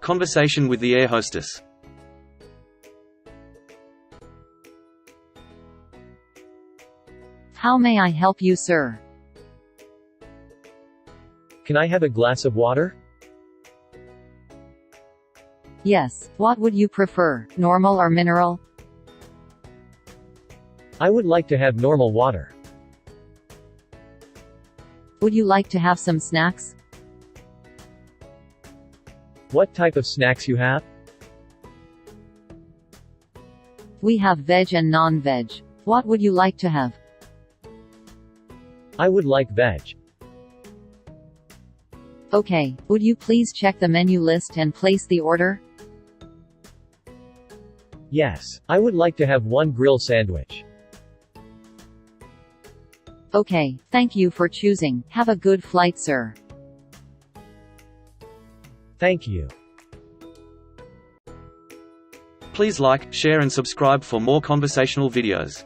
Conversation with the AirHostess. How may I help you, sir? Can I have a glass of water? Yes, what would you prefer, normal or mineral? I would like to have normal water. Would you like to have some snacks? What type of snacks you have? We have veg and non-veg. What would you like to have? I would like veg. Okay, would you please check the menu list and place the order? Yes, I would like to have one grill sandwich. Okay, thank you for choosing. Have a good flight, sir. Thank you. Please like, share and subscribe for more conversational videos.